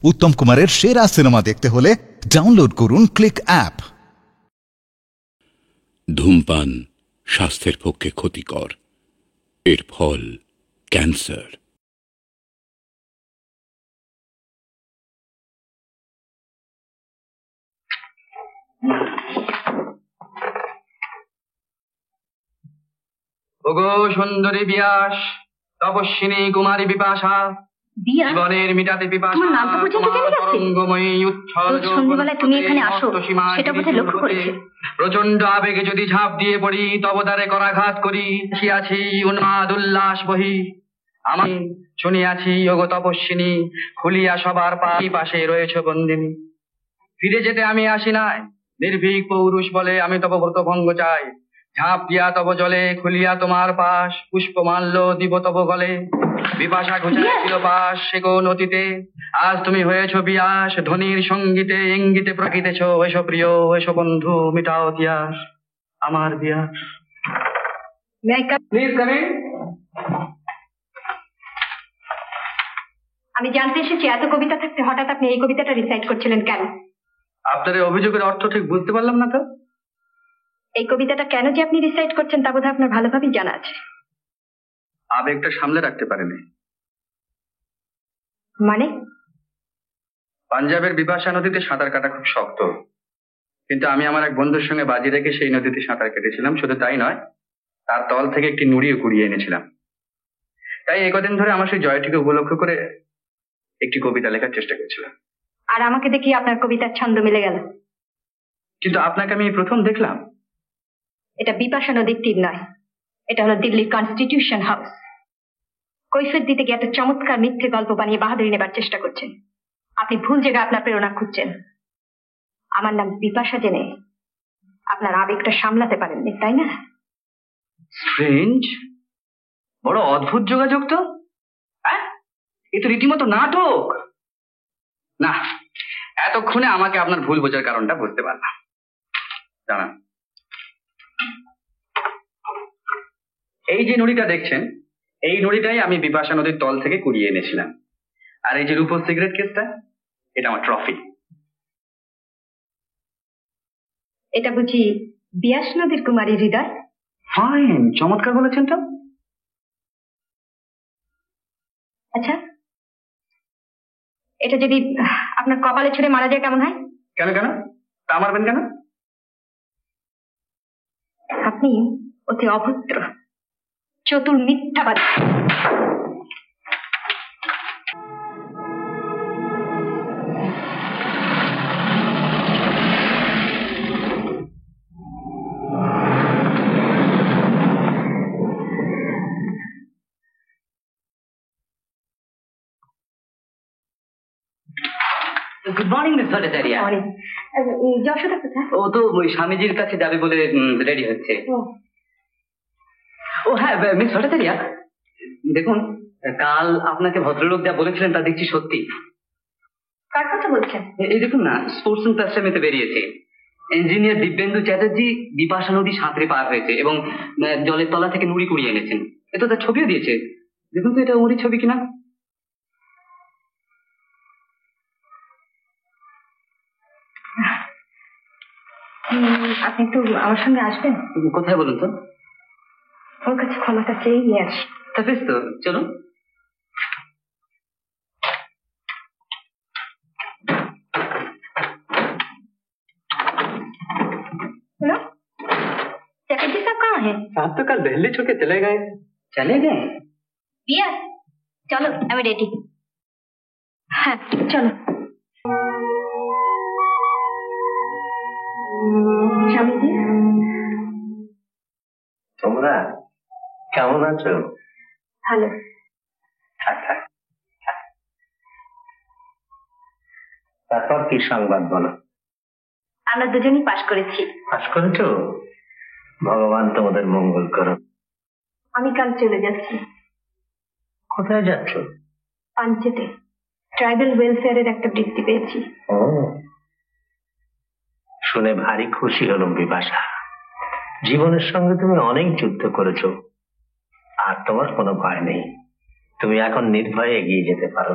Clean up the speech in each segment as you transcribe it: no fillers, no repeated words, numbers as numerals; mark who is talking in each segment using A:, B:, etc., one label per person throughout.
A: উত্তম কুমারের সেরা সিনেমা দেখতে হলে ডাউনলোড করুন ক্লিক অ্যাপ।
B: ধূমপান স্বাস্থ্যের পক্ষে ক্ষতিকর, এর ফল ক্যান্সার।
C: ওগো সুন্দরী বিয়াস, তপস্বিনী কুমারী বিপাশা, জীবনের মিটাতে পিপাসা, তরঙ্গময়ী উচ্ছল
D: সন্ধ্যাবেলায় তুমি এখানে আসো সেটা বোধহয় লক্ষ্য করেছি।
C: প্রচন্ড আবেগে যদি ঝাঁপ দিয়ে পড়ি, তবদারে করাঘাত করি, আছি উন্মাদ উল্লাস বহি। আমি শুনিয়াছি ওগো তপস্বিনী, খুলিয়া সবার পাশে রয়েছে বন্দিনী। ফিরে যেতে আমি আসি নাই, নির্ভীক পৌরুষ বলে আমি তব ব্রত ভঙ্গ চাই। ঝাঁপ দিয়া তব জলে, খুলিয়া তোমার পাশ, পুষ্পমাল্য দিব তব গলে। বিপাশা ঘুচাইছিল পাশ সে কোন অতীতে, আজ তুমি হয়েছ বিয়াস, ধ্বনির সঙ্গীতে ইঙ্গিতে প্রকৃতেছ। এসো প্রিয়, এসো বন্ধু, মিটাও ইতিহাস আমার বিয়াস। Please come in.
D: আমি জানতে এসেছি এত কবিতা থাকতে হঠাৎ আপনি এই কবিতাটা রিসাইট করছিলেন কেন?
C: আপনার এই অভিযোগের অর্থ ঠিক বুঝতে পারলাম না তো।
D: এই কবিতাটা কেন যে আপনি রিসাইট করছেন তা বোধহয় আপনার ভালোভাবেই জানা আছে।
C: আবেগটা সামলে রাখতে পারেনি।
D: মানে?
C: পাঞ্জাবের বিপাশা নদীতে সাঁতার কাটা খুব শক্ত, কিন্তু আমি আমার এক বন্ধুর সঙ্গে বাজি রেখে সেই নদীতে সাঁতার কেটেছিলাম। শুধু তাই নয়, তার তল থেকে একটি নুড়িও কুড়িয়ে এনেছিলাম। তাই এই কদিন ধরে আমার সেই জয়টিকে উপলক্ষ করে একটি কবিতা লেখার চেষ্টা করেছিলাম।
D: আর আমাকে দেখি আপনার কবিতার ছন্দ মিলে গেল।
C: কিন্তু আপনাকে আমি প্রথম দেখলাম।
D: এটা বিপাশা নদীর তীর নয়, এটা হলো দিল্লির কনস্টিটিউশন হাউস। কৈফিয়ত দিতে গিয়ে একটা চমৎকার মিথ্যে গল্প বানিয়ে বাহাদুরি নেবার চেষ্টা করছেন। আপনি ভুল জায়গায় আপনার প্রেরণা খুঁজছেন। আমার নাম বিপাশা জেনে আপনার আবেগটা সামলাতে পারেননি, তাই না?
C: স্ট্রেঞ্জ, বড় অদ্ভুত যোগাযোগ তো। হ্যাঁ, এ তো রীতিমতো নাটক। না, এতক্ষণে আমাকে আপনার ভুল বোঝার কারণটা বুঝতে পারলাম। জানান, এই যে নুড়িটা দেখছেন, এই নুড়িটাই আমি বিপাশা নদীর তল থেকে কুড়িয়ে এনেছিলাম। আর এই যে রূপোর সিগারেট কেসটা, এটা আমার ট্রফি।
D: এটা বুঝি বিয়াস নদীর কুমারী হৃদয়?
C: ফাইন, চমৎকার বলেছেন তো।
D: আচ্ছা, এটা যদি আপনার কপালে ছুঁড়ে মারা যায় কেমন হয়?
C: কেন কেন তা মারবেন কেন?
D: আপনি অতি অভদ্র, চতুর, মিথ্যাবাদী।
C: Good morning Miss Bhattacharya.
D: Jashoda কোথায়?
C: ও তো ওই স্বামীজির কাছে যাবে বলে রেডি হচ্ছে। ও হ্যাঁ মিস ভট্টাচার্য, দেখুন কাল আপনাকে ভদ্রলোক যা বলেছিলেন তা দেখছি সত্যি।
D: কার কথা বলছেন?
C: এই দেখুন না, স্পোর্টস প্যাস্টামেতে বেরিয়েছে। ইঞ্জিনিয়ার দিব্যেন্দু চ্যাটার্জি বিপাশা নদী সাঁতরে পার হয়েছে এবং জলের তলা থেকে নুড়ি কুড়িয়ে এনেছেন। এতো তার ছবিও দিয়েছে। দেখুন তো এটা ওরই ছবি কিনা।
D: আপনি একটু আমার সঙ্গে আসবেন?
C: কোথায় বলুন তো?
D: ওর কাছে ক্ষমতা চেয়ে নিয়ে আসি।
C: তা বেশ তো, চলুন।
D: चटर्जी साहब कहाँ हैं?
C: साहब तो कल दिल्ली छोड़ के चले गए। चले गए?
D: बिया, चलो আমি রেডি। হ্যাঁ চলো। স্বামীজি,
E: তোমরা কেমন আছো?
D: ভালো।
E: তারপর কি সংবাদ বলো?
D: আমরা দুজনই পাশ করেছি।
E: পাস করেছো? ভগবান তোমাদের মঙ্গল করো।
D: আমি কাল চলে যাচ্ছি।
E: কোথায় যাচ্ছ?
D: পাঞ্চেতে ট্রাইবাল ওয়েলফেয়ারের একটা বৃত্তি পেয়েছি।
E: ও, শুনে ভারী খুশি হলাম বিপাশা। জীবনের সঙ্গে তুমি অনেক যুদ্ধ করেছো, আর তোমার কোনো ভয় নেই। তুমি এখন নির্ভয়ে এগিয়ে যেতে পারো।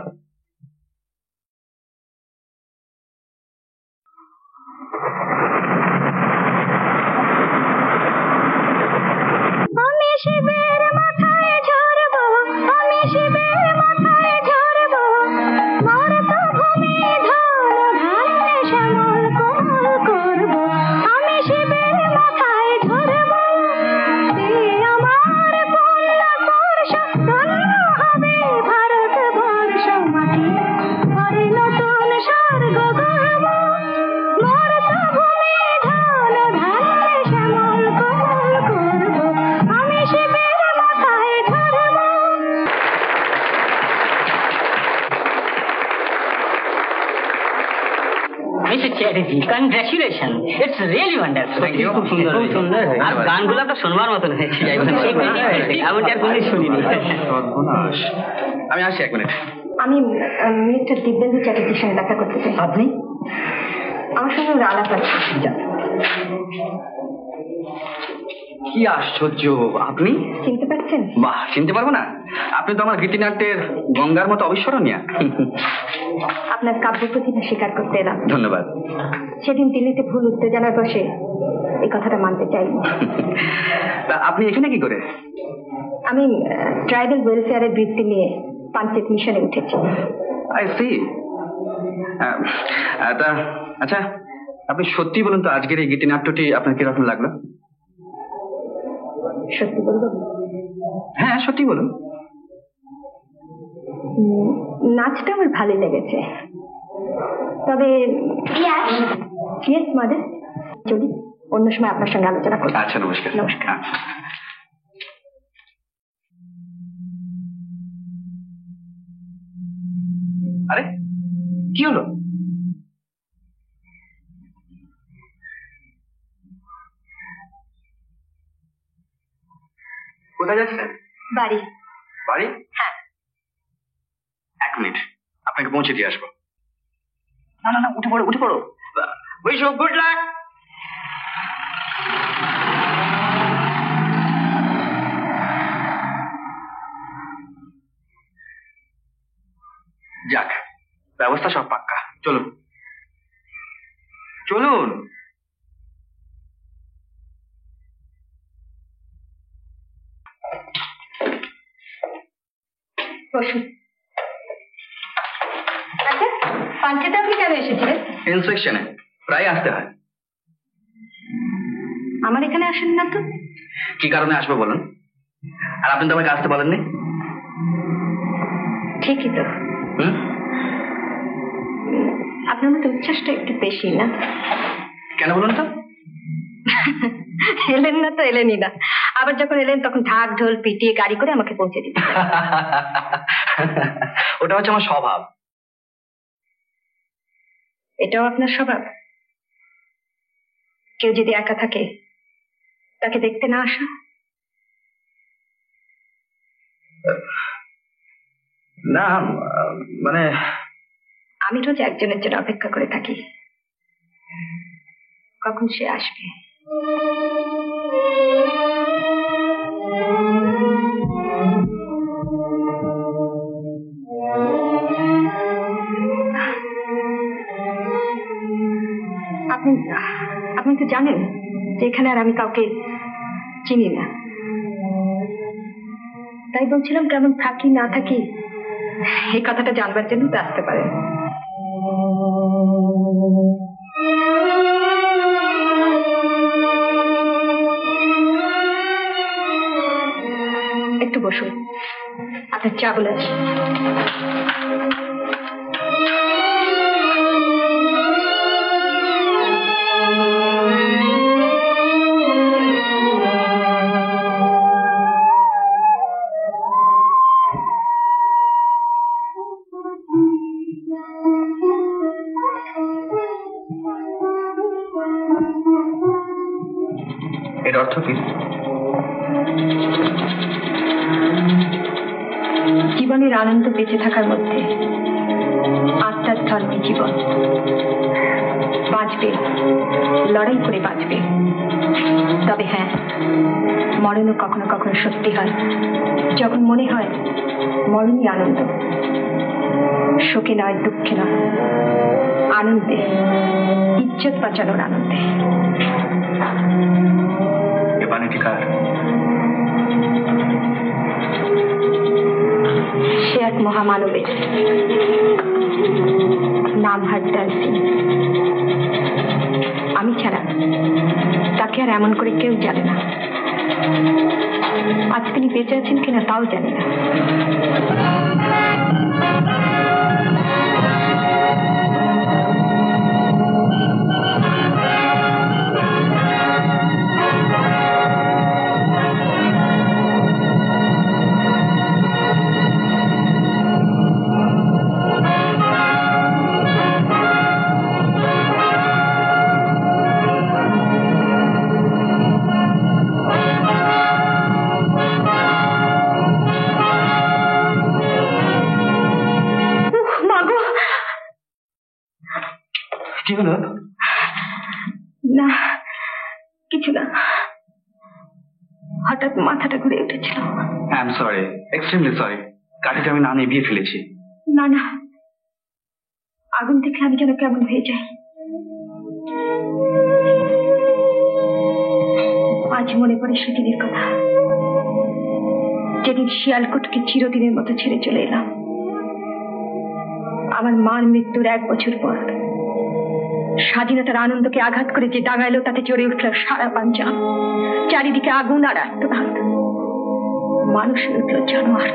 D: শিবের মাথায় ঝরবো, আমি শিবের মাথায় ঝরবো, মর্ত ভূমি ধন ধান্যে শ্যামল কোমল করবো, আমি শিবের মাথায় ঝরবো। এ আমার পুণ্যবর্ষ, ধন্য হবে ভারতবর্ষ, মাটি ভরে নতুন স্বর্গ গর্ব, মর্ত ভূমি ধন ধান্যে শ্যামল কোমল করবো, আমি শিবের মাথায় ঝরবো।
F: Mr. Chatterjee, congratulations. It's really wonderful. খুব সুন্দর আর গানগুলো তো শুনবার মতন হয়েছে। এমনটা আর কোনদিন শুনিনি।
C: আমি আসছি 1 মিনিট।
D: আমি মিস্টার দিব্যেন্দু চ্যাটার্জির সঙ্গে দেখা করতে চাই।
F: আপনি?
D: আমার সঙ্গে ওর আলাপ আছে।
C: কি আশ্চর্য, আপনি?
D: চিনতে পারছেন?
C: বাহ, চিনতে পারবো না? আপনি তো আমার গীতিনাট্যের গঙ্গার মতো অবিস্মরণীয়।
D: আপনার কাব্য প্রতিভা স্বীকার করতে এলাম।
C: ধন্যবাদ।
D: সেদিন দিল্লিতে ভুল উত্তেজনার বসে এই কথাটা মানতে চাইনি।
C: তা আপনি এখানে কি করে?
D: আমি ট্রাইবাল ওয়েলফেয়ারের বৃত্তি নিয়ে পাঞ্চেত মিশনে উঠেছি।
C: I see. তা আচ্ছা, আপনি সত্যি বলুন তো, আজকের এই গীতিনাট্যটি আপনার কিরকম লাগলো?
D: সত্যি বলবো?
C: হ্যাঁ, সত্যি বলুন।
D: নাচটা আমার ভালোই লেগেছে, তবে ইয়েস মাদার, চলি, অন্য সময় আপনার সঙ্গে আলোচনা করব।
C: আচ্ছা, নমস্কার।
D: নমস্কার।
C: আরে কি হলো? কোথায় যাচ্ছেন?
D: বাড়ি।
C: বাড়ি?
D: হ্যাঁ।
C: 1 মিনিট, আপনাকে পৌঁছে দিয়ে আসবো। না না না, উঠে পড়ো উঠে পড়ো। Wish you good luck. যাক, ব্যবস্থা সব পাক্কা। চলুন চলুন।
D: বসুন। আচ্ছা, পাঞ্চেতে আপনি কেন এসেছিলেন?
C: ইন্সপেকশনে প্রায় আসতে হয়।
D: আমার এখানে আসেন না তো?
C: কি কারণে আসবো বলুন? আর আপনি তো আমাকে আসতে বলেননি।
D: ঠিকই তো।
C: হুম?
D: আপনার মতো উচ্ছ্বাসটা একটু বেশি না?
C: কেন বলুন তো?
D: এলেন না তো এলেনই না, আবার যখন এলেন তখন ঢাক ঢোল পিটিয়ে গাড়ি করে আমাকে পৌঁছে দিতে।
C: ওটা হচ্ছে আমার স্বভাব।
D: এটাও আপনার স্বভাব? কেউ যদি একা থাকে তাকে দেখতে না আসা?
C: না মানে
D: আমি রোজ একজনের জন্য অপেক্ষা করে থাকি, কখন সে আসবে। আপনি তো জানেন যে এখানে আর আমি কাউকে চিনি না, তাই বলছিলাম কেমন থাকি না থাকি এই কথাটা জানবার জন্য তো আসতে পারেন। একটু বসুন, আপনার চা বলে আছে।
C: এর অর্থ কি?
D: জীবনের আনন্দ বেঁচে থাকার মধ্যে আত্মার ধর্মী জীবন। বাঁচবে, লড়াই করে বাঁচবে, তবে হ্যাঁ, মরণও কখনো কখনো সত্যি হয়, যখন মনে হয় মরণই আনন্দ। শোকে নয়, দুঃখে নয়, আনন্দে, ইজ্জত বাঁচানোর আনন্দে।
C: এ বাণীটি কার?
D: এক মহামানবের, নাম হরদয়াল সিং। আমি ছাড়া তাকে আর এমন করে কেউ জানে না। আজ তিনি বেঁচে আছেন কিনা তাও জানি না।
C: কি হলো?
D: না, কিছু না, হঠাৎ মাথাটা ঘুরে উঠেছিল।
C: I am sorry, extremely sorry. কাঠিটা আমি না নিভিয়ে ফেলেছি।
D: না না, আগুন দেখলে আমি যেন কেমন হয়ে যাই। আজ মনে পড়ে সেদিনের কথা, যেদিন শিয়ালকোটকে চিরদিনের মতো ছেড়ে চলে এলাম। আমার মার মৃত্যুর 1 বছর পর স্বাধীনতার আনন্দকে আঘাত করে যে দাঙ্গা এলো, তাতে চড়ে উঠল সারা পাঞ্জাব। চারিদিকে আগুন আর আত্মঘাত, মানুষের উঠল জানোয়ার।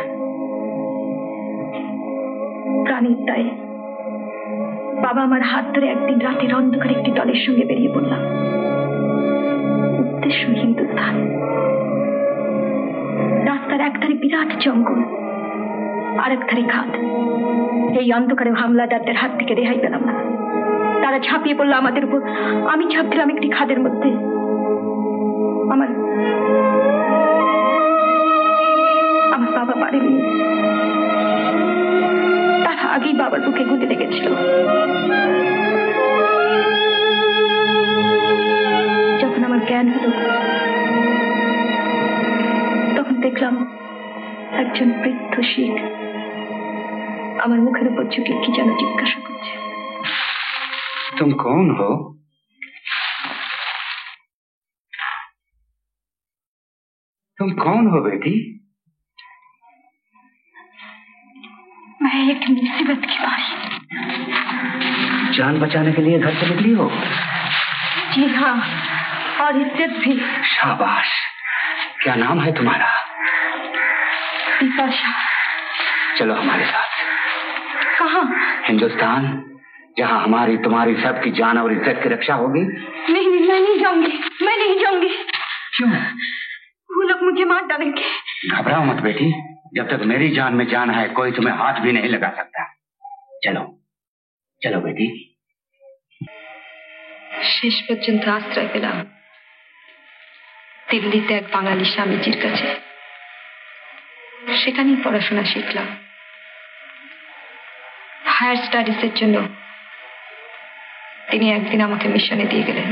D: প্রাণীর দায়ে বাবা আমার হাত ধরে একদিন রাতের অন্ধকারে একটি দলের সঙ্গে বেরিয়ে পড়লাম। উদ্দেশ্য হিন্দুস্তান। রাস্তার একধারে বিরাট জঙ্গল, আর একধারে খাদ। এই অন্ধকারে হামলাদারদের হাত থেকে রেহাই পেলাম না। তারা ঝাঁপিয়ে পড়লো আমাদের উপর। আমি ঝাঁপ দিলাম একটি খাদের মধ্যে। আমার বাবা পারেনি। তার আগেই বাবার বুকে গুলি লেগেছিল। যখন আমার জ্ঞান হলো, তখন দেখলাম একজন বৃদ্ধ শিখ আমার মুখের উপর ঝুঁকে কি যেন জিজ্ঞাসা করছে।
C: तुम कौन हो? तुम कौन हो बेटी?
D: मैं एक मुसीबत की मारी।
E: जान बचाने के लिए घर से निकली हो?
D: जी हाँ, और इज्जत भी।
E: शाबाश। क्या नाम है तुम्हारा?
D: बिपाशा।
E: चलो हमारे साथ।
D: कहाँ?
E: हिंदुस्तान, जहाँ हमारी तुम्हारी सबकी जान और इज्जत की रक्षा होगी।
D: नहीं, मैं नहीं जाऊंगी, मैं नहीं जाऊंगी।
E: क्यों?
D: वो लोग मुझे मार डालेंगे।
E: घबराओ मत बेटी, जब तक मेरी जान में जान है कोई तुम्हें हाथ भी नहीं लगा सकता। चलो चलो बेटी।
D: শেষ পর্যন্ত আশ্রয় পেলাম দিল্লিতে এক বাঙালি স্বামীজির কাছে। সেখানেই পড়াশোনা শিখলাম। হায়ার স্টাডিজের জন্য তিনি একদিন আমাকে মিশনে দিয়ে গেলেন।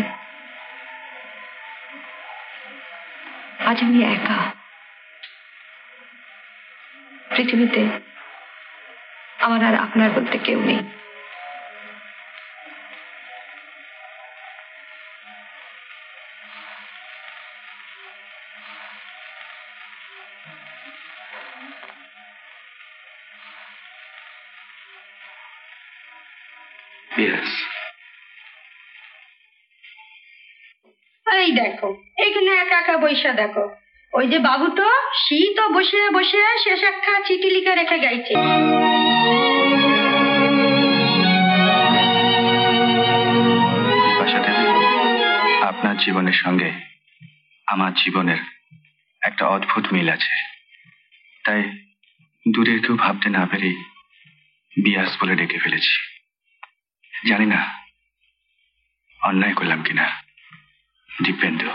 D: আজ আমি একা। পৃথিবীতে আমার আর আপনার বলতে কেউ নেই।
C: Yes.
D: এই দেখো, এখানে একা একা বৈশা দেখো। ওই যে বাবু তো শীত বসে বসে শেষ একটা চিঠি লিখে রেখে গেছে।
G: আপনার জীবনের সঙ্গে আমার জীবনের একটা অদ্ভুত মিল আছে, তাই দূরের কেউ ভাবতে না পেরেই বিয়াস বলে ডেকে ফেলেছি। জানি না অন্যায় করলাম কিনা। দিব্যেন্দু।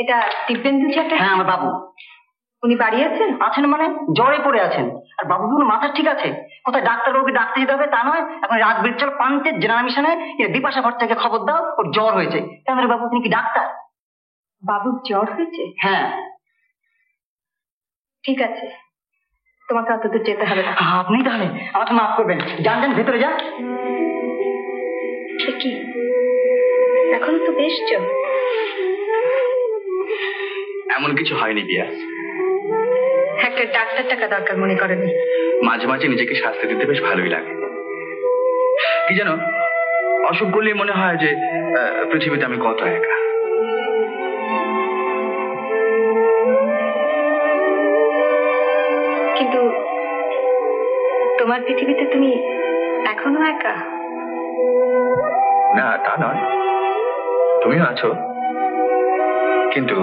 D: এটা দিব্যেন্দু চ্যাটার্জি?
F: হ্যাঁ, আমার বাবু।
D: উনি বাড়ি আছেন?
F: আছেন মানে জ্বরে পড়ে আছেন। আর বাবু কোনো মাথা ঠিক আছে? কোথায় ডাক্তারবাবুকে ডাকতে যেতে হবে তা নয়, এখন রাত বিরচল পান্তের জেনারেল মিশনে বিপাশা ভট্ট থেকে খবর দাও ওর জ্বর হয়েছে। কেন রে বাবু, তুমি কি ডাক্তার?
D: বাবুর জ্বর হয়েছে?
F: হ্যাঁ।
D: ঠিক আছে, তোমাকে অতদূর যেতে হবে না।
F: আপনি তাহলে আমাকে মাফ করবেন। যান যান, ভেতরে যান।
D: সে কি, এখনো তো বেশ জ্বর?
E: এমন কিছু হয়নি বিয়া।
D: একটা ডাক্তার টাকা দরকার মনে করেনি?
E: মাঝে মাঝে নিজেকে শাস্তি দিতে বেশ ভালোই লাগে। কি জানো, অসুখ করলেই মনে হয় যে পৃথিবীতে আমি কত একা।
D: কিন্তু তোমার পৃথিবীতে তুমি এখনো একা।
E: না তা নয়, তুমিও আছো, কিন্তু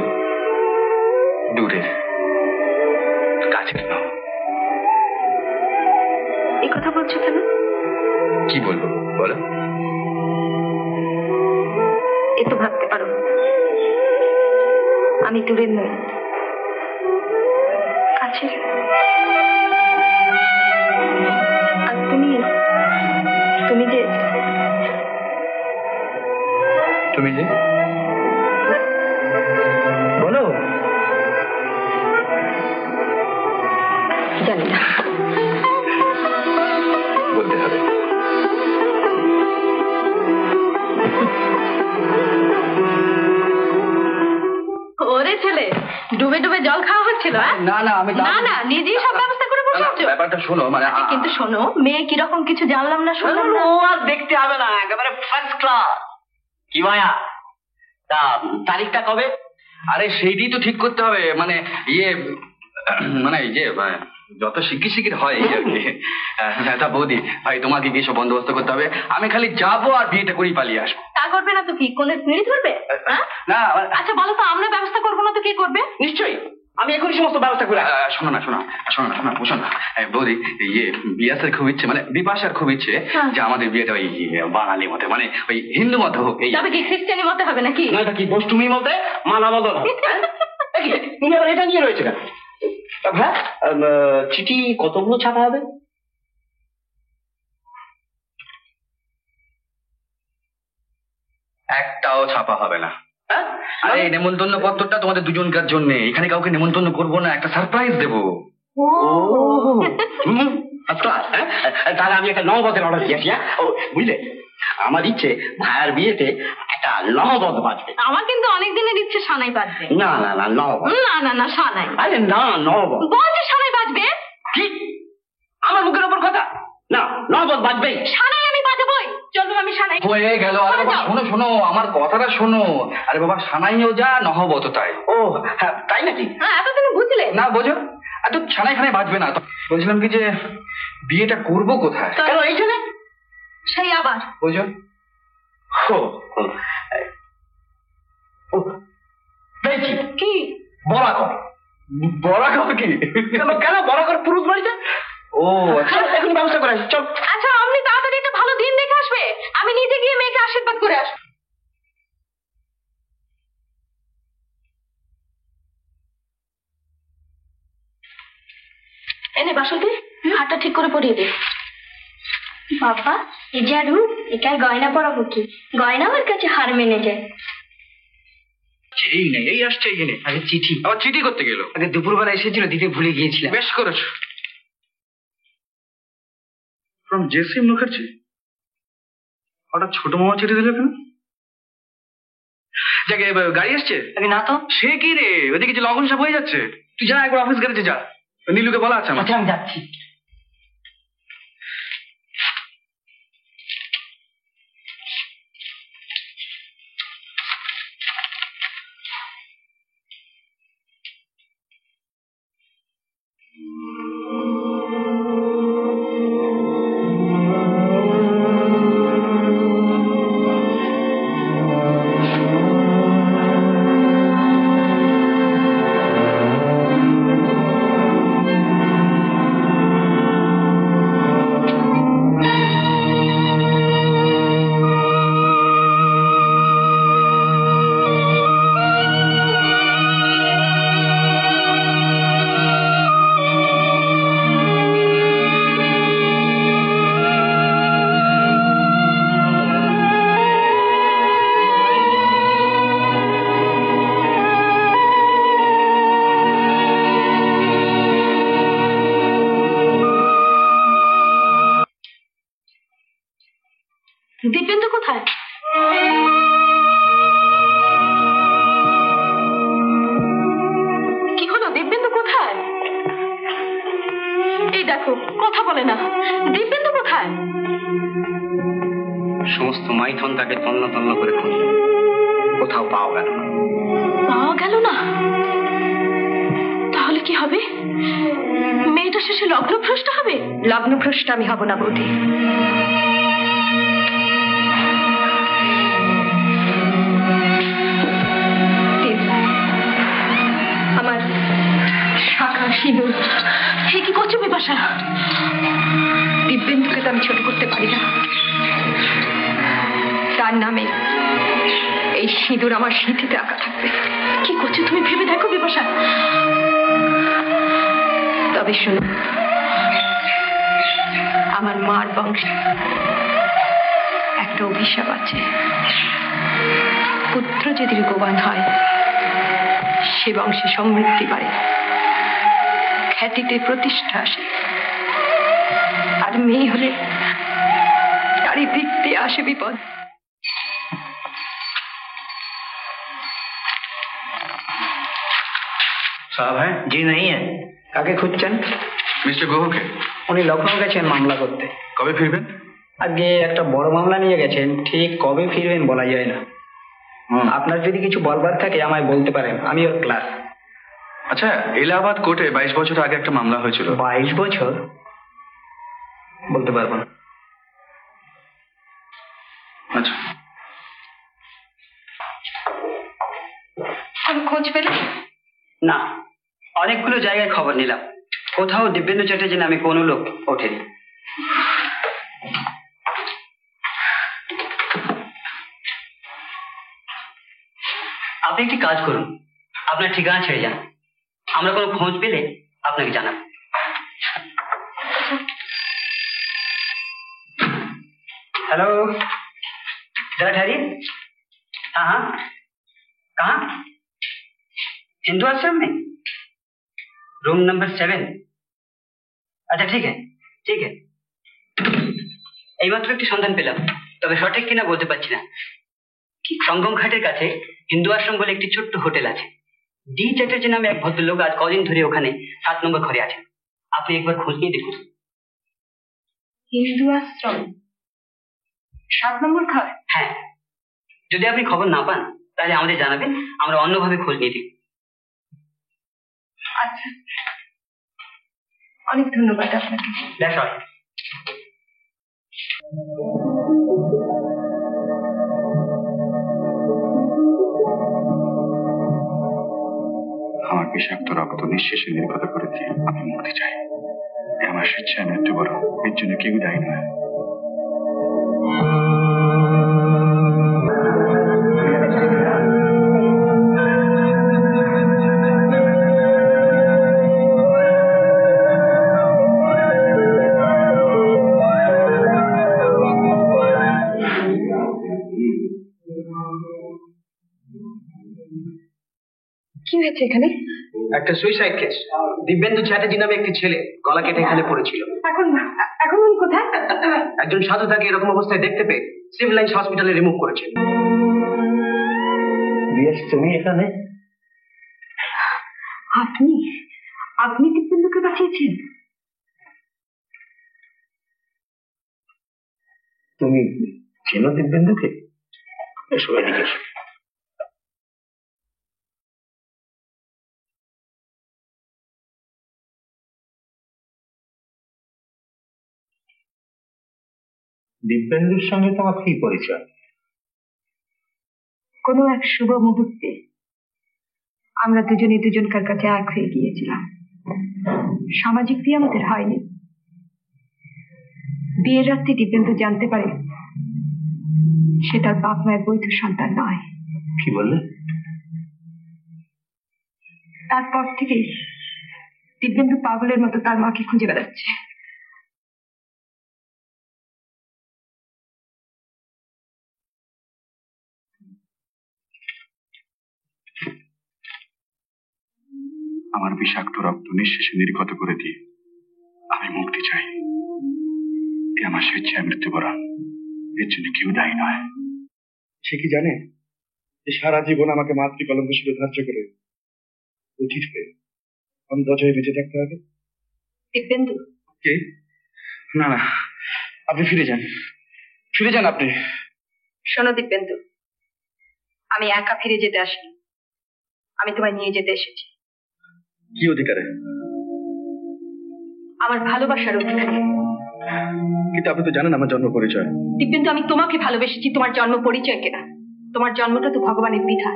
E: দূরের, কাছের নাও।
D: এই কথা বলছো কেন?
E: কি বলবো বলো?
D: এ তো ভাবতে পারো আমি দূরের নই, কাছের। আর তুমি তুমি যে
E: তুমি যে বলো।
D: জানি না,
E: বলতে হবে।
D: ওরে ছেলে, ডুবে ডুবে জল খাওয়া হচ্ছিল?
C: না না, আমি
D: না না, নিজেই সব ব্যবস্থা করে বসে আছো।
C: ব্যাপারটা শোনো, মানে
D: কিন্তু শোনো, মেয়ে কিরকম কিছু জানলাম না, শুনলাম না।
F: ও আর দেখতে হবে না, একেবারে ফার্স্ট ক্লাস। কি ভাইয়া, তা তারিখটা কবে?
C: আরে সেইটাই তো ঠিক করতে হবে, মানে মানে যত শিগগির হয় এই আর কি। তা বৌদি ভাই, তোমাকে গিয়ে সব বন্দোবস্ত করতে হবে। আমি খালি যাবো আর বিয়েটা করেই পালিয়ে আসবো।
D: তা করবে না তো কি, কোন পিঁড়ি ধরবে?
C: না
D: আচ্ছা বলো তো, আমরা ব্যবস্থা করবো না তো কে করবে?
C: নিশ্চয়ই, আমি এখনই সমস্ত ব্যবস্থা করে। শোনো না বুঝো না বৌদি, বিয়াসের খুব ইচ্ছে, মানে বিপাশার খুব ইচ্ছে যে আমাদের বিয়েটা ওই বাঙালি মতে, মানে ওই হিন্দু মতে হোক। এই
D: তবে কি খ্রিস্টানি মতে হবে নাকি?
F: না, এটা কি বষ্টুমি মতে মালা বদল হবে? তুমি আবার এটা নিয়ে রয়েছে কেন? হ্যাঁ, চিঠি কতগুলো ছাপা হবে?
C: একটাও ছাপা হবে না। আরে এই নেমন্তন্ন পত্রটা তোমাদের দুজনকার জন্য, এখানে কাউকে নেমন্তন্ন করবো না, একটা সারপ্রাইজ দেবো।
F: তাহলে আমি একটা নববধের অর্ডার দিয়েছি। বুঝলে, আমার ইচ্ছে ভাইয়ের বিয়েতে একটা নববধ বাজবে।
D: আমার কিন্তু অনেক দিনের ইচ্ছে সানাই বাজবে।
F: না না না, নববধ।
D: না না না, সানাই।
F: আরে না, নববধ।
D: বলছি সানাই বাজবে।
F: কি আমার মুখের ওপর কথা? না, নববধ বাজবেই।
D: সানাই আমি বাজাবই। চলো আমি সানাই।
C: হয়ে গেল। আরে বাবা শোনো আমার কথাটা শোনো। আরে বাবা, সানাইও যা নহবত তাই।
F: ও হ্যাঁ, তাই নাকি?
D: হ্যাঁ, এতদিন বুঝলে
C: না বোঝো, এত ছানাই খানাই বাজবে না। বলছিলাম কি যে বিয়েটা করবো কোথায়?
F: কেন এইখানে?
D: সেই আবার
C: বোঝো।
F: পেয়েছি।
D: কি?
F: বরাকর।
C: বরাকর কি?
F: কেন বরাকর পুরুষ বাড়িতে?
C: ও আচ্ছা,
F: এখন ব্যবস্থা করে আসি, চল।
D: আচ্ছা, আপনি তাড়াতাড়ি একটা ভালো দিন দেখে আসবে, আমি নিজে গিয়ে মেয়েকে আশীর্বাদ করে আসবো। এনে বাসন্তী, হাতটা ঠিক করে পরিয়ে দে। বাবা, এই জাদু, এটাই গয়না পরাবো কি? গয়না আমার কাছে হার মেনে যায়।
C: এই নেই, এই আসছে, এই নেই।
F: আগে চিঠি।
C: আবার চিঠি করতে গেল?
F: আগে দুপুরবেলা এসেছিল, দিতে ভুলে গিয়েছিলাম।
C: বেশ করেছো। From JC Mukherjee. হঠাৎ ছোট মামা চিঠি দিল কেন? যাকে গাড়ি আসছে?
F: আগে না তো।
C: সে কি রে, ওদিকে যে লগন সাপ হয়ে যাচ্ছে। তুই যা একবার অফিস গ্যারেজে যা, নীলুকে বলা আছে আমার।
F: আচ্ছা, আমি যাচ্ছি।
D: দিব্যেন্দু কোথায়? দেখো, কথা বলে না। দিব্যেন্দু কোথায়?
F: সমস্ত মাইথন তাকে তন্ন তন্ন করে খুঁজল, কোথাও পাওয়া গেল না।
D: পাওয়া গেল না? তাহলে কি হবে? মেয়েটা শেষে লগ্নভ্রষ্ট হবে? লগ্নভ্রষ্ট আমি হব না বৌদি। আমার শাখা সিঁদুর। হে কি করছো বিপাশা? দিব্যেন্দুকে তো আমি ছোট করতে পারি না। তার নামে এই সিঁদুর আমার সিঁথিতে আঁকা থাকবে। কি করছো তুমি ভেবে দেখো বিপাশা। তবে শোনো, আমার মার বংশে একটা অভিশাপ আছে। পুত্র যদি রূপবান হয় সে বংশে সমৃদ্ধি বাড়ে, খ্যাতিতে প্রতিষ্ঠা আসে। আর মেয়ে হলে চারিদিক দিয়ে আসে বিপদ।
F: সাহেব হ্যাঁ? জি নেই। কাকে খুঁজছেন?
E: মিস্টার গুহকে।
F: উনি লখনৌ গেছেন মামলা করতে।
E: কবে ফিরবেন?
F: আগে একটা বড় মামলা নিয়ে গেছেন, ঠিক কবে ফিরবেন বলা যায় না। আপনার যদি কিছু বলবার থাকে আমায় বলতে পারেন, আমি ওর ক্লাস।
E: আচ্ছা, এলাহাবাদ কোর্টে 22 বছর আগে একটা মামলা হয়েছিল।
F: 22 বছর? বলতে পারবো না।
E: আচ্ছা,
D: আমি খোঁজ পেলে
F: না, অনেকগুলো জায়গায় খবর নিলাম, কোথাও দিব্যেন্দু চ্যাটার্জি নামে কোনো লোক ওঠেনি। আপনি একটি কাজ করুন, আপনার ঠিকানা ছেড়ে যান, আমরা কোনো খোঁজ পেলে আপনাকে জানাবো। हेलो, जरा ठहरिए। हाँ हाँ, कहाँ? हिंदू आश्रम में, रूम नंबर 7। अच्छा ठीक है ঠিক আছে। এইমাত্র একটি সন্ধান পেলাম, তবে সঠিক কিনা বলতে পারছি না। সঙ্গম ঘাটের কাছে হিন্দু আশ্রম বলে একটি ছোট্ট হোটেল আছে। ডি চ্যাটার্জি নামে এক ভদ্রলোক আজ কদিন ধরে ওখানে 7 নম্বর ঘরে আছেন। আপনি একবার খোঁজ নিয়ে দেখুন।
D: হিন্দু আশ্রম 7 নম্বর ঘর?
F: হ্যাঁ, যদি আপনি খবর না পান তাহলে আমাদের জানাবেন, আমরা অন্যভাবে খোঁজ নিয়ে দিই।
D: আচ্ছা, অনেক ধন্যবাদ আপনাকে।
F: That's all.
G: আমার বিষাক্ত রক্ত নিঃশেষে নির্গত করে দিয়ে আমি মুক্তি চাই। এ আমার স্বেচ্ছায় মৃত্যুবরণ, এর জন্য কেউ দায়ী নয়।
D: কি হয়েছে এখানে?
F: একটা সুইসাইড কেস। দিব্যেন্দু চ্যাটার্জি নামে একটি ছেলে গলা কেটে এখানে পড়েছিল।
D: এখন এখন উনি কোথায়?
F: একজন সাধু তাকে এরকম অবস্থায় দেখতে পেয়ে সিভিল লাইন্স হসপিটালে রিমুভ করেছে। তুমি এখানে?
D: আপনি আপনি দিব্যেন্দুকে বাঁচিয়েছেন?
F: তুমি চেনো দিব্যেন্দুকে? এসো এদিকে এসো। দিব্যেন্দুর সঙ্গে তোমার কি পরিচয়?
D: কোনো এক শুভ মুহূর্তে আমরা দুজনে দুজনকার কাছে এক হয়ে গিয়েছিলাম। সামাজিক বিয়ে আমাদের হয়নি। বিয়ের রাত্রে দিব্যেন্দু জানতে পারে সে তার বাপ মায়ের বৈধ সন্তান নয়।
F: কি বললে?
D: তারপর থেকে দিব্যেন্দু পাগলের মতো তার মাকে খুঁজে বেড়াচ্ছে।
G: আমার বিষাক্ত রক্ত নিঃশেষে নির্গত করে দিয়ে আমি মুক্তি চাই। এ আমার স্বেচ্ছায় মৃত্যুবরণ, এর জন্য কেউ দায়ী নয়।
H: সে কি জানে যে সারা জীবন আমাকে মাতৃকলঙ্ক শিরে ধার্য করে অতীত হয়ে অন্তর্জয়ে বেঁচে থাকতে হবে?
D: দিব্যেন্দু,
H: কে? না না, আপনি ফিরে যান, ফিরে যান আপনি।
D: শোনো দিব্যেন্দু, আমি একা ফিরে যেতে আসিনি, আমি তোমায় নিয়ে যেতে এসেছি।
H: কি অধিকারে?
D: আমার ভালোবাসার অধিকারে।
H: কিন্তু আপনি তো জানেন আমার জন্ম পরিচয়।
D: দিব্যেন্দু, আমি তোমাকে ভালোবেসেছি, তোমার জন্ম পরিচয় কেনা। তোমার জন্মটা তো ভগবানের বিধান।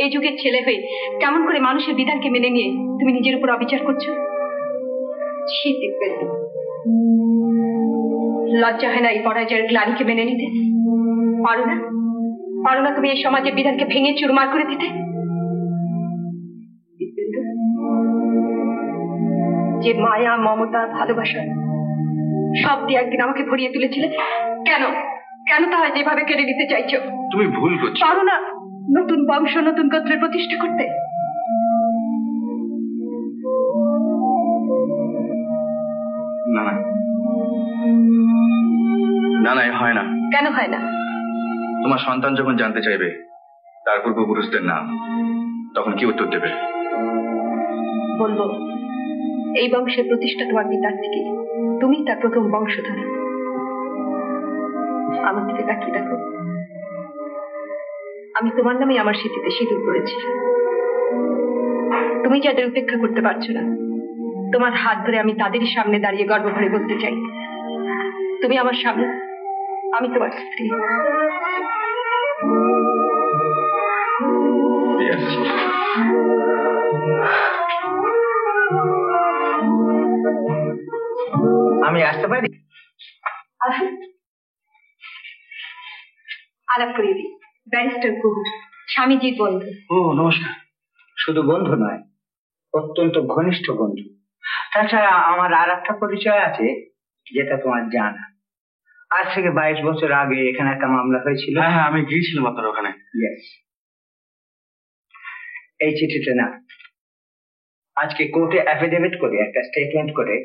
D: এই যুগের ছেলে হয়ে কেমন করে মানুষের বিধানকে মেনে নিয়ে তুমি নিজের উপর অবিচার করছো? ছি দিব্যেন্দু, লজ্জা হয় না এই পরাজয়ের গ্লানিকে মেনে নিতে? পারো না, পারো না তুমি এই সমাজের বিধানকে ভেঙে চুরমার করে দিতে? দিব্যেন্দু, যে মায়া, মমতা, ভালোবাসা সব দিয়ে একদিন আমাকে ভরিয়ে তুলেছিলে, কেন কেন তাহলে যেভাবে কেড়ে নিতে চাইছো?
E: তুমি ভুল করছো।
D: পারো না নতুন বংশ, নতুন গোত্রের প্রতিষ্ঠা করতে?
E: না না না না, এ হয় না।
D: কেন হয় না?
E: তোমার সন্তান যখন জানতে চাইবে তার পূর্বপুরুষদের নাম, তখন কি উত্তর দেবে?
D: বলবো এই বংশের প্রতিষ্ঠা তোমার পিতার থেকে, তুমি তার প্রথম বংশধর। আমার দিকে তাকিয়ে দেখো, আমি তোমার নামে আমার স্মৃতিতে সিঁদুর করেছি। তুমি যাদের উপেক্ষা করতে পারছো না, তোমার হাত ধরে আমি তাদেরই সামনে দাঁড়িয়ে গর্ব ভরে বলতে চাই, তুমি আমার স্বামী, আমি তোমার স্ত্রী।
F: আমি আসতে পারি?
D: আলাপ করিয়ে দিই, ব্যারিস্টার গুহ, স্বামীজির বন্ধু।
F: ও নমস্কার। শুধু বন্ধু নয়, অত্যন্ত ঘনিষ্ঠ বন্ধু। তাছাড়া আমার আর একটা পরিচয় আছে যেটা তোমার জানা। আজ থেকে 22 বছর আগে এখানে একটা মামলা হয়েছিল।
E: হ্যাঁ হ্যাঁ, আমি গিয়েছিলাম আপনার ওখানে।
F: ইয়েস। এই চিঠিটা না, আজকে কোর্টে অ্যাফিডেভিট করে একটা স্টেটমেন্ট করে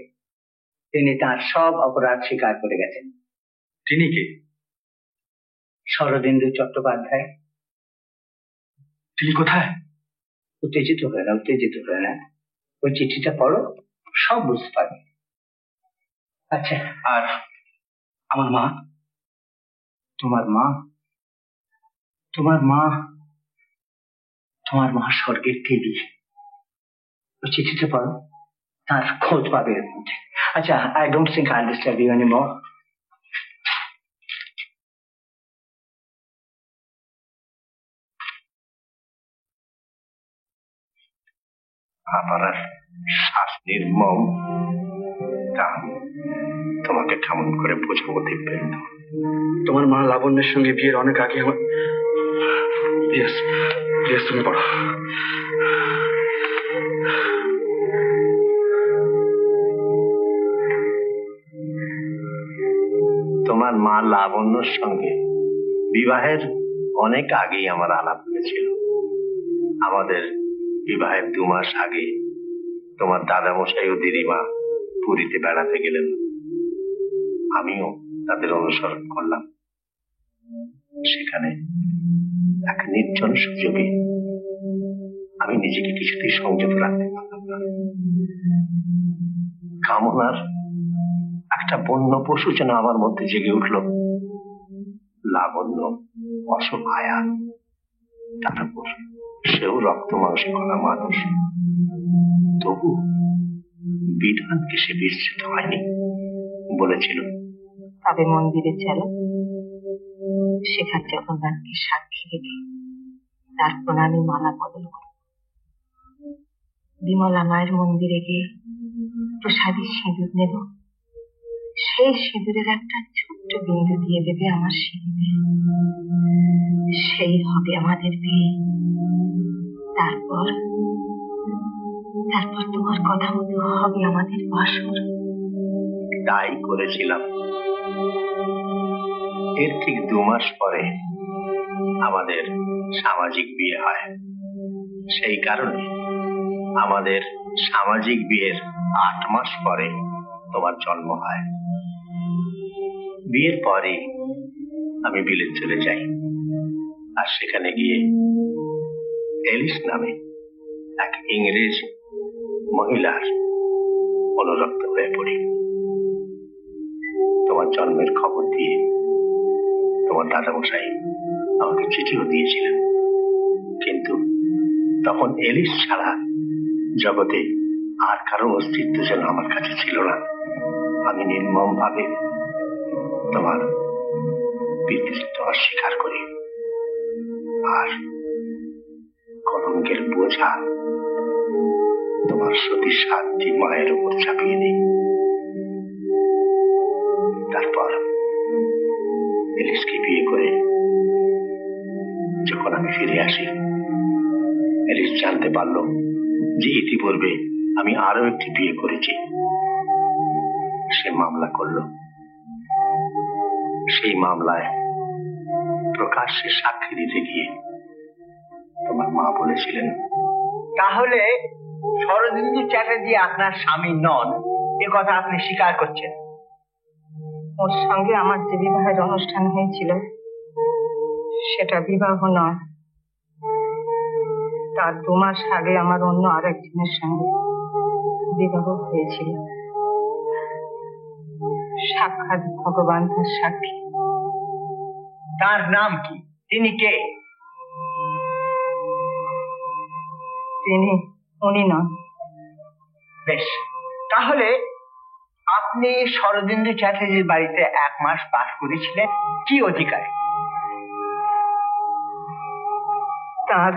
F: তিনি তার সব অপরাধ স্বীকার করে গেছেন।
E: তিনি কে?
F: শরদিন্দু চট্টোপাধ্যায়।
E: তিনি কোথায়?
F: উত্তেজিত হয়ে না, উত্তেজিত হয়ে না, ওই চিঠিটা পড়ো, সব বুঝতে পারবে। আচ্ছা,
E: আর আমার মা?
F: তোমার মা? তোমার মা, তোমার মা স্বর্গের দেবী। ওই চিঠিটা পড়ো, তার খোঁজ পাবে এর মধ্যে। আচ্ছা, I don't think I disturb you anymore.
G: আমার শাস্তির মম তা তোমাকে কেমন করে বোঝাবো দিব্যেন্দু?
H: তোমার মা লাবণ্যের সঙ্গে বিয়ের অনেক আগে আমার তুমি পড়ো।
G: তোমার মা লাবণ্যর সঙ্গে বিবাহের অনেক আগেই আমার আলাপ হয়েছিল। আমাদের বিবাহের 2 মাস আগে তোমার দাদামশাই ও দিদিমা পুরীতে বেড়াতে গেলেন। আমিও তাদের অনুসরণ করলাম। সেখানে এক নির্জন সুযোগে আমি নিজেকে কিছুতেই সংযত রাখতে পারলাম না। কামনার একটা বন্য পশু যেন আমার মধ্যে জেগে উঠল। লাবণ্য অসহায়া, তার উপর সেও রক্ত মাংসে করা মানুষ। তবু বিধানকে সে বিস্মৃত হয়নি। বলেছিল,
D: তবে মন্দিরে চলো, সেখানে জগন্নাথকে সাক্ষী রেখে তার প্রণামী মালা বদল করো। বিমলা মায়ের মন্দিরে গিয়ে প্রসাদী সিঁদুর নেব, সেই সিঁদুরের একটা ছোট্ট বিন্দু দিয়ে দেবে আমার সিঁড়িতে, সেই হবে আমাদের বিয়ে। তারপর তারপর তোমার কথা মতো হবে আমাদের বাসর।
G: তাই করেছিলাম। এর ঠিক 2 মাস পরে আমাদের সামাজিক বিয়ে হয়। সেই কারণে আমাদের সামাজিক বিয়ের 8 মাস পরে তোমার জন্ম হয়। বিয়ের পরে আমি বিলেত চলে যাই, আর সেখানে গিয়ে এলিস নামে এক ইংরেজ মহিলার অনুরক্ত হয়ে পড়ি। তোমার জন্মের খবর দিয়ে তোমার দাদামশাই আমাকে চিঠিও দিয়েছিলেন, কিন্তু তখন এলিস ছাড়া জগতে আর কারো অস্তিত্ব যেন আমার কাছে ছিল না। আমি নির্মম ভাবে তোমার পিতৃত্ব অস্বীকার করি আর কলঙ্কের বোঝা তোমার সতী সাধ্যী মায়ের উপর চাপিয়ে দিই। তারপর এলিসকে বিয়ে করে যখন আমি ফিরে আসি, এলিস জানতে পারল যে ইতিপূর্বে আমি আরো একটি বিয়ে করেছি। সে মামলা করল। সেই মামলায় প্রকাশ্যে সাক্ষী দিতে গিয়ে তোমার মা বলেছিলেন,
F: তাহলে শরদিন্দু চ্যাটার্জি আপনার স্বামী নন, এ কথা আপনি স্বীকার করছেন?
D: ওর সঙ্গে আমার যে বিবাহের অনুষ্ঠান হয়েছিল সেটা বিবাহ নয়, তার 2 মাস আগে আমার অন্য আরেকজনের সঙ্গে বিবাহ হয়েছিল। সাক্ষাৎ ভগবান তার সাক্ষী।
F: তার নাম কি? তিনি কে?
D: উনি নন।
F: বেশ, তাহলে আপনি শরদিন্দু চ্যাটার্জির বাড়িতে 1 মাস বাস করেছিলেন কি অধিকারে?
D: তার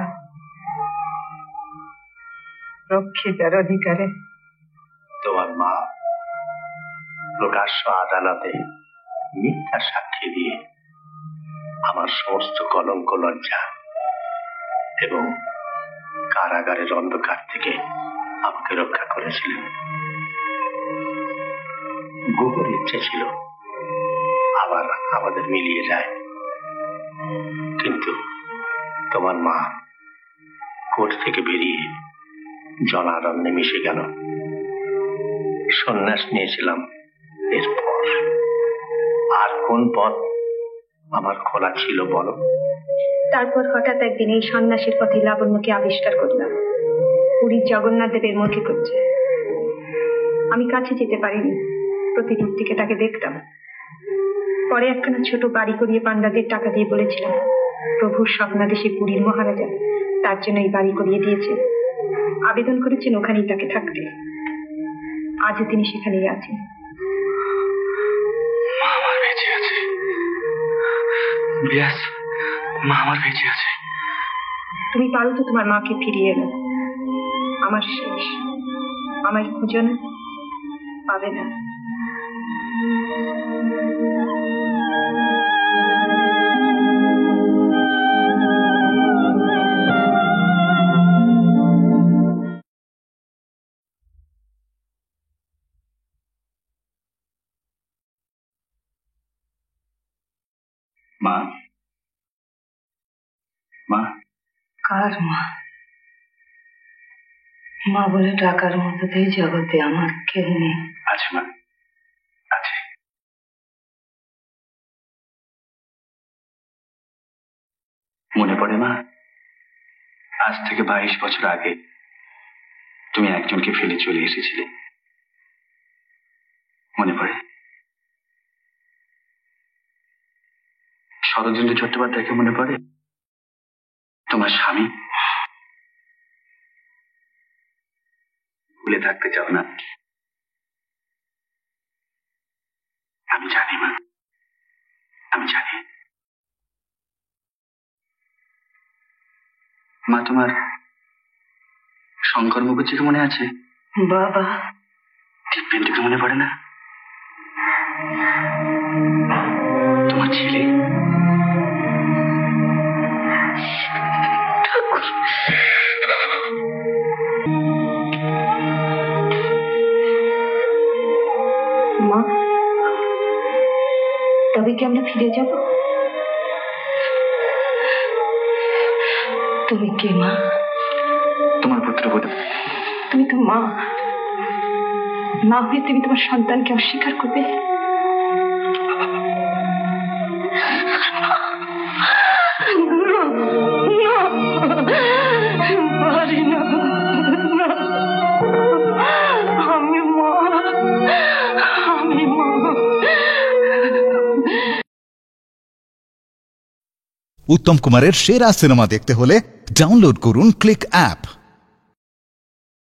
D: রক্ষিতার অধিকারে।
G: তোমার মা প্রকাশ্য আদালতে মিথ্যা সাক্ষী দিয়ে আমার সমস্ত কলঙ্ক লজ্জা এবং কারাগারের অন্ধকার থেকে আমাকে রক্ষা করেছিলেন। গুহর ইচ্ছে ছিল আবার আমাদের মিলিয়ে যায়, কিন্তু তোমার মা কোর্ট থেকে বেরিয়ে জনারণ্যে মিশে গেল। সন্ন্যাস নিয়েছিলাম। এরপর আর কোন পথ আমার খোলা ছিল বলো?
D: তারপর হঠাৎ একদিন এই সন্ন্যাসীর পথে লাবণ্যকে আবিষ্কার করলাম। পুরীর জগন্নাথ দেবের মুখে করছে। আমি কাছে যেতে পারিনি, প্রতিদিন থেকে তাকে দেখতাম। পরে একখানা ছোট বাড়ি করিয়ে পান্ডাদের টাকা দিয়ে বলেছিলাম প্রভুর স্বপ্নাদেশে পুরীর মহারাজা তার জন্য এই বাড়ি করিয়ে দিয়েছে। আবেদন করেছেন ওখানেই তাকে থাকতে। আজও তিনি সেখানেই আছেন।
E: মা আমার বেঁচে আছে। ব্যাস, মা আমার বেঁচে আছে।
D: তুমি পারো তো তোমার মাকে ফিরিয়ে এলো। আমার শেষ। আমায় খুঁজো না, পাবে না।
E: মা, মা।
D: কার মা? মা বলে ডাকার মতো এই জগতে আমার কেউ নেই।
E: আছে মা, আছে। মনে পড়ে মা, আজ থেকে 22 বছর আগে তুমি একজনকে ফেলে চলে এসেছিলে। মনে পড়ে? শরদিন্দু চট্টোপাধ্যায়কে মনে পড়ে? তোমার স্বামী। ভুলে থাকতে চাও না? আমি জানি মা, আমি জানি। মা, তোমার শঙ্কর মুখর্জিকে মনে আছে?
D: বাবা।
E: দিব্যেন্দুকে মনে পড়ে না? তোমার ছেলে।
D: মা, তবে কি আমরা ফিরে যাব? তুমি কে মা?
E: তোমার পুত্রবধূ।
D: তুমি তো মা। মা হয়ে তুমি তোমার সন্তানকে অস্বীকার করবে?
A: উত্তম কুমারের সেরা সিনেমা দেখতে হলে ডাউনলোড করুন ক্লিক অ্যাপ।